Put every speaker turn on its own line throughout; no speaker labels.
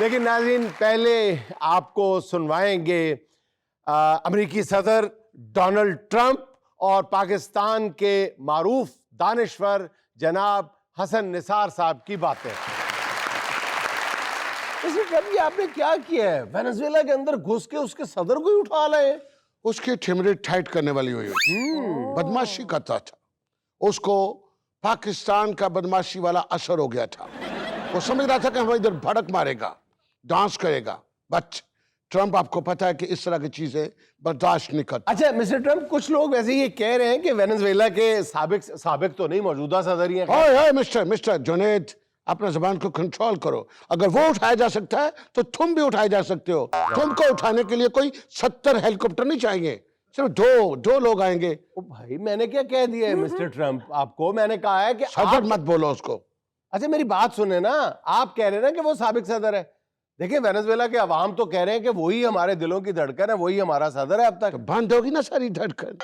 लेकिन नाज़रीन, पहले आपको सुनवाएंगे अमेरिकी सदर डोनाल्ड ट्रंप और पाकिस्तान के मारूफ दानिश्वर जनाब हसन निसार साहब की बातें। मिस्टर ट्रंप, ये आपने क्या किया है? वेनेजुएला के अंदर घुस के उसके सदर को ही उठा लाए।
उसकी ठिमरी टाइट करने वाली हुई बदमाशी करता था, उसको पाकिस्तान का बदमाशी वाला असर हो गया था। वो समझ रहा था कि हमें इधर भड़क मारेगा, डांस करेगा। बट ट्रंप, आपको पता है कि इस तरह की चीजें बर्दाश्त नहीं करता।
अच्छा मिस्टर ट्रंप, कुछ लोग वैसे ये कह रहे हैं कि वेनेजुएला के साबिक तो नहीं, मौजूदा सदर ही हैं।
ओए मिस्टर जुनैद, अपना जबान को कंट्रोल करो। अगर वो उठाया जा सकता है तो तुम भी उठाए जा सकते हो। तुमको उठाने के लिए कोई 70 हेलीकॉप्टर नहीं चाहिए, सिर्फ दो लोग आएंगे।
ओ भाई, मैंने क्या कह दिया है मिस्टर ट्रंप आपको? मैंने कहा है कि
सदर मत बोलो उसको।
अच्छा मेरी बात सुने ना, आप कह रहे हैं ना कि वो साबिक सदर है। देखिए, वेनेजुएला के अवाम तो कह रहे हैं कि वही हमारे दिलों की धड़कन है, वही हमारा सदर है अब तक।
तो बंद होगी ना सारी धड़कन,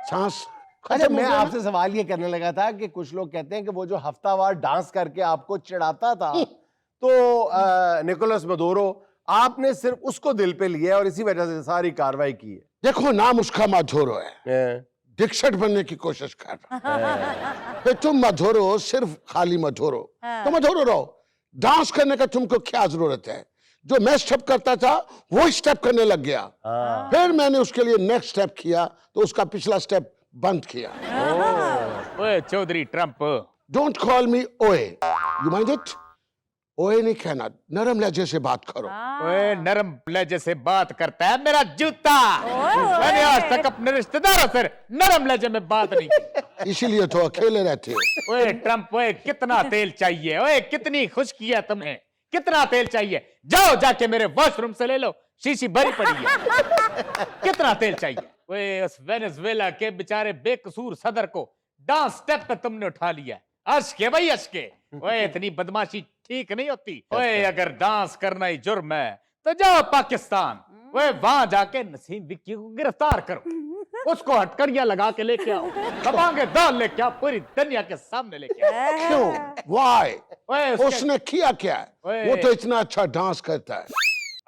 सांस।
अच्छा, मैं आपसे सवाल ये करने लगा था कि कुछ लोग कहते हैं कि वो जो हफ्तावार डांस करके आपको चिढ़ाता था तो निकोलस मदुरो, आपने सिर्फ उसको दिल पे लिया और इसी वजह से सारी कार्रवाई की है।
देखो, नाम उसका मधुरो है, डिक्शट बनने की कोशिश कर रहा है। तुम मधुरो, सिर्फ खाली मधुरो। तो मधुरो रहो। डांस करने का तुमको क्या जरूरत है? जो मैं स्टेप करता था वो स्टेप करने लग गया। फिर मैंने उसके लिए नेक्स्ट स्टेप किया तो उसका पिछला स्टेप बंद किया।
ओए Chaudhary Trump,
don't call me ओए, यू माइंड इट? ओए नहीं कहना, नरम लहजे से बात करो।
ओए नरम लहजे से बात करता है मेरा जूता। मैंने आज तक अपने रिश्तेदारों से नरम लहजे में बात नहीं की,
इसीलिए तो अकेले रहते हो।
ओए ट्रंप, ओए कितना तेल चाहिए? ओए कितनी खुशकी है तुम्हें? कितना तेल चाहिए? जाओ जाके मेरे वॉशरूम से ले लो, शीशी भरी पड़ी है। कितना तेल चाहिए? ओए उस वेनेजुएला के बेचारे बेकसूर सदर को डांस स्टेप पे तुमने उठा लिया। अश्के भाई अश्के। ओए इतनी बदमाशी ठीक नहीं होती। ओए अगर डांस करना ही जुर्म है तो जाओ पाकिस्तान, ओए वहां जाके नसीम विक्की को गिरफ्तार करो, उसको हटकड़िया लगा के लेके आओ, दबांगे दाल लेके आओ, पूरी दुनिया के सामने लेके आओ।
क्यों? वाई?
ओए
उसने किया क्या है? वो तो इतना अच्छा डांस करता है,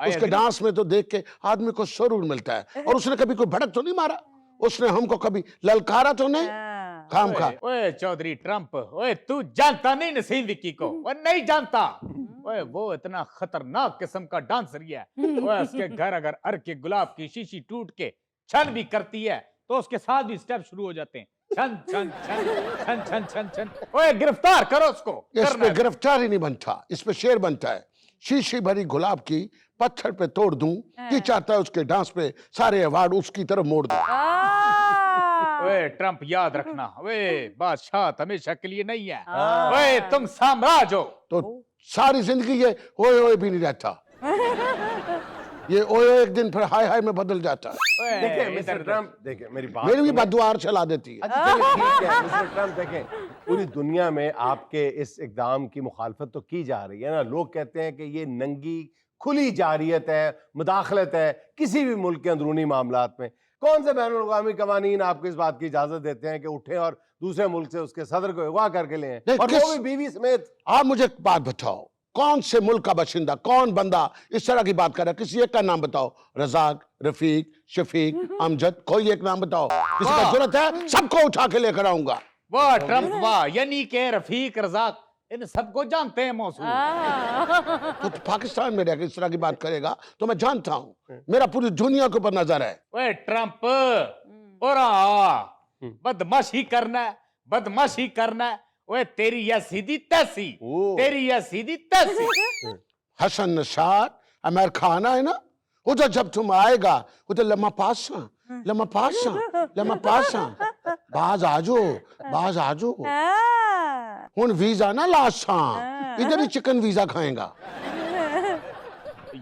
उसके डांस में तो देख के आदमी को सुरूर मिलता है। और उसने कभी कोई भड़क तो नहीं मारा, उसने हमको कभी ललकारा तो नहीं। काम खा।
ओए चौधरी ट्रंप, ओए तू जानता नहीं नसीम विक्की को? वो नहीं जानता। ओए वो इतना खतरनाक किस्म का डांसर है। ओए उसके घर अगर अर के गुलाब की शीशी टूट के छन भी करती है तो उसके साथ भी स्टेप शुरू हो जाते हैं, छन छन छन छन छन छन छन। ओए गिरफ्तार करो उसको।
इस पे गिरफ्तार ही नहीं बनता, इस पे शेर बनता है। शीशी भरी गुलाब की पत्थर पे तोड़ दूं, ये चाहता है उसके डांस पे सारे अवार्ड उसकी तरफ मोड़ दूं।
ओए ट्रंप, याद रखना, ओए बादशाह हमेशा के लिए नहीं है। ओए तुम साम्राज्य हो।
तो सारी जिंदगी ये ओए ओए भी नहीं रहता। ये ओए ओए एक दिन फिर हाय हाय में बदल जाता है।
देखिए मिस्टर ट्रंप, देखिए मेरी बात
मेरी भी
सुनिए।
बददुआर चला देती है।
अच्छा चलिए ठीक है मिस्टर ट्रंप, देखें पूरी दुनिया में आपके इस इकदाम की मुखालफत तो की जा रही है ना। लोग कहते हैं कि ये नंगी खुली जारियत है, मुदाखलत है किसी भी मुल्क के अंदरूनी मामलात में। कौन से बैनुल-अक़वामी कवानीन आपको इस बात की इजाजत देते हैं कि उठें और दूसरे मुल्क से उसके सदर को अगवा करके लें, और वो भी बीवी समेत?
आप मुझे एक बात बताओ, कौन से मुल्क का बाशिंदा, कौन बंदा इस तरह की बात कर रहा है? किसी एक का नाम बताओ। रजाक, रफीक, शफीक, अमजद, कोई एक नाम बताओ। किसी का जरूरत है, सबको उठा के लेकर आऊंगा।
वाह ट्रंप वाह, यानी के रफीक, रजाक, इन सबको जानते हैं मौसूल।
तो पाकिस्तान में रहकर इस तरह की बात करेगा तो मैं जानता हूं, मेरा पूरी दुनिया के ऊपर नजर है।
ओए ट्रंप, और बदमाशी करना है, बदमाशी करना है। ओए तेरी या सीधी तैसी, तेरी या सीधी तैसी।
हसन निसार, अमेर खाना है ना, उधर जब तुम आएगा उधर लम्मा पासा, लम्मा पासा, लम्मा पासा, बाज आजो, बाज आजो। हुन वीजा ना लासा, इधर ही चिकन वीजा खाएगा।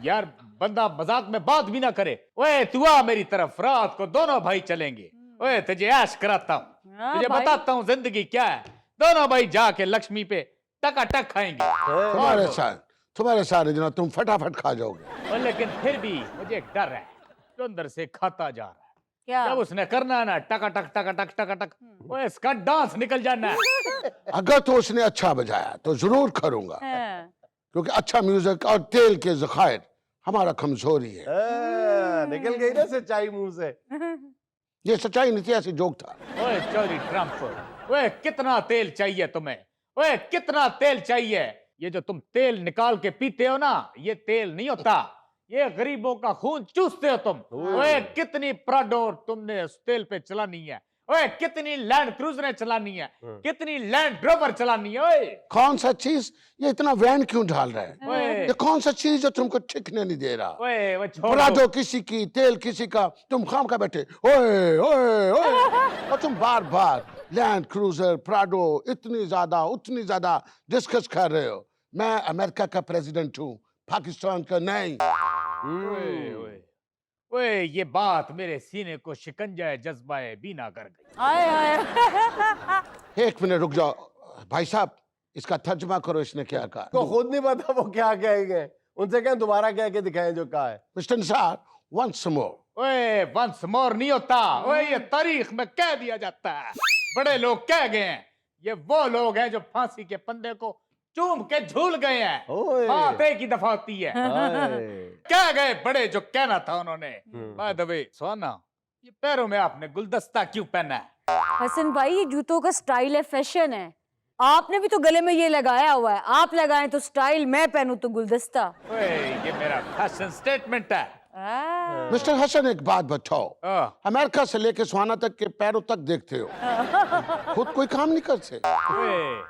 यार बंदा मजाक में बात भी ना करे। ओए तू आ मेरी तरफ, रात को दोनों भाई चलेंगे। ओए तुझे ऐश कराता हूँ, तुझे बताता हूँ जिंदगी क्या है। दोनों भाई जाके लक्ष्मी पे टकाटक खाएंगे।
तुम्हारे सारे दिन तुम फटाफट खा जाओगे।
और लेकिन फिर भी मुझे एक डर है जो अंदर से खाता जा रहा है।
क्या?
जब उसने करना है ना टकाटक टकाटक टकाटक, ओए इसका डांस निकल जाना है।
अगर तो उसने अच्छा बजाया तो जरूर करूंगा, क्योंकि अच्छा म्यूजिक और तेल के जखायर हमारा कमजोरी है।
निकल गई ना सच्चाई मुंह से।
ये सच्चाई नहीं थी, ऐसी जोक था।
ओए चोरी ट्रम्प, ओए कितना तेल चाहिए तुम्हें? ओए कितना तेल चाहिए? ये जो तुम तेल निकाल के पीते हो ना, ये तेल नहीं होता, ये गरीबों का खून चूसते हो तुम। ओए कितनी प्राडो तुमने उस तेल पे चलानी है? ओए कितनी लैंड क्रूजरें चलानी है? कितनी लैंड रोवर चलानी है? ओए
कौन सा चीज ये इतना वैन क्यों ढाल रहा है?
ओए
ये कौन सा चीज जो तुमको ठिकने नहीं दे रहा?
ओए वो छोड़ दो।
पराठो किसी की, तेल किसी का, तुम खाम का बैठे ओए ओए ओए और तुम बार बार लैंड क्रूजर प्राडो इतनी ज्यादा उतनी ज्यादा डिस्कस कर रहे हो। मैं अमेरिका का प्रेसिडेंट हूँ, पाकिस्तान का नहीं।
ओए ओए ओए ये बात मेरे सीने को शिकंजा जज्बाए बीना कर गई।
आए आए।
एक मिनट रुक जाओ भाई साहब, इसका तर्जुमा करो, इसने क्या कहा।
तो खुद नहीं पता वो क्या कहेंगे, उनसे कहें दोबारा कह के दिखाएं जो कहा है।
Mister Nisar, once more।
ओए वंस मोर नहीं होता। ओए ये तारीख में कह दिया जाता है, बड़े लोग कह गए हैं। ये वो लोग हैं जो फांसी के फंदे को चूम के झूल गए हैं।
ओए।
बात एक ही दफा होती है।
हाय।
कह गए बड़े जो कहना था उन्होंने। बाय द वे सोना, ये पैरों में आपने गुलदस्ता क्यों पहना है?
हसन भाई ये जूतों का स्टाइल है, फैशन है। आपने भी तो गले में ये लगाया हुआ है, आप लगाएं तो स्टाइल, मैं पहनूं तो गुलदस्ता।
ओए ये मेरा फैशन स्टेटमेंट है।
मिस्टर हसन एक बात बताओ, अमेरिका से लेके सुहाना तक के पैरों तक देखते हो, खुद कोई काम नहीं करते।
ओए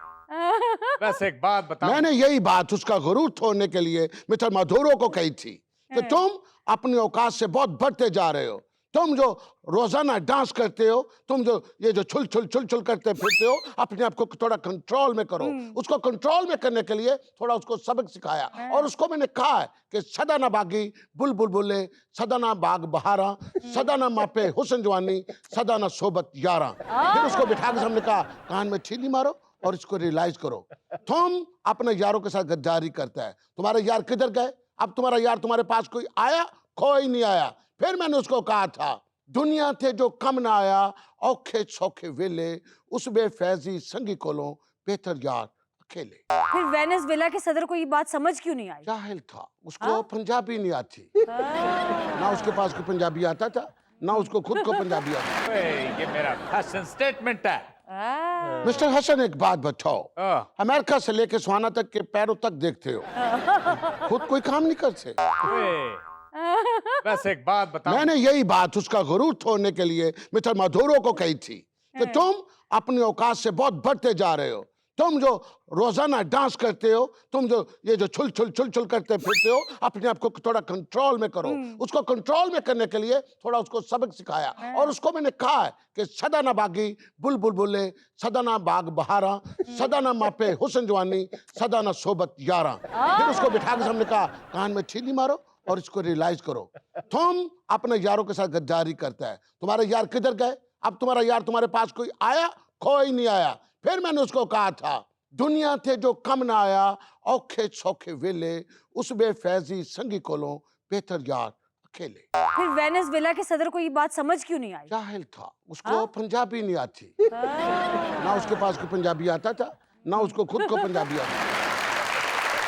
वैसे एक बात बताओ,
मैंने यही बात उसका गुरूर तोड़ने के लिए मिस्टर माधुरो को कही थी कि तुम अपनी औकात से बहुत बढ़ते जा रहे हो। तुम जो रोजाना डांस करते हो, तुम जो ये जो छुल छुल छुल छुल करते फिरते हो, अपने आप को थोड़ा कंट्रोल में करो। उसको कंट्रोल में करने के लिए थोड़ा उसको सबक सिखाया और उसको मैंने कहा है कि सदा ना बागी बुलबुल बोले, सदा ना बाग बहारा, सदा ना मापे हुस्न जवानी, सदा ना सोबत यारा। फिर उसको बिठा के हमने कहा कान में छीली मारो और इसको रियलाइज करो, तुम अपने यारों के साथ गद्दारी करता है। तुम्हारे यार किधर गए? अब तुम्हारा यार तुम्हारे पास कोई आया? कोई नहीं आया। फिर मैंने उसको कहा था दुनिया थे जो कम ना आया, औखे सौखे वेले, उस बेफैजी संगी कोलों, बेहतर यार अकेले।
फिर वेनेजुएला के सदर को ये बात समझ क्यों नहीं आई?
जाहिल था, उसको पंजाबी नहीं आती। ना उसके पास कोई पंजाबी आता था, ना उसको खुद को पंजाबी आता।
ओए ये मेरा फैशन स्टेटमेंट है।
मिस्टर हसन एक बात बताओ, अमेरिका से लेके सुहाना तक के पैरों तक देखते हो, खुद कोई काम नहीं करते।
ओए वैसे एक बात बताओ,
मैंने यही बात उसका गुरूर तोड़ने के लिए मिस्टर माधुरो को कही थी कि तुम अपनी औकात से बहुत बढ़ते जा रहे हो। तुम जो रोजाना डांस करते हो, तुम जो ये जो छुल छुल छुल छुल करते फिरते हो, अपने आप को थोड़ा कंट्रोल में करो। उसको कंट्रोल में करने के लिए थोड़ा उसको सबक सिखाया और उसको मैंने कहा है कि सदा ना बागी बुलबुल बोले, सदा ना बाग बहारा, सदा ना मापे हुस्न जवानी, सदा ना सोबत यारा। फिर उसको बिठा के हमने कहा कान में छीली मारो और इसको रियलाइज करो, तुम अपने यारों के साथ गद्दारी करता है। तुम्हारे यार किधर गए? अब तुम्हारा यार तुम्हारे पास कोई आया? कोई नहीं आया। फिर मैंने उसको कहा था दुनिया थे जो कम ना आया, औखे सौखे वेले, उस बेफैजी संगी कोलों, बेहतर यार अकेले।
फिर वेनेजुएला के सदर को ये बात समझ क्यों नहीं आई?
जाहिल था, उसको पंजाबी नहीं आती। ना उसके पास कोई पंजाबी आता था, ना उसको खुद को पंजाबी आता।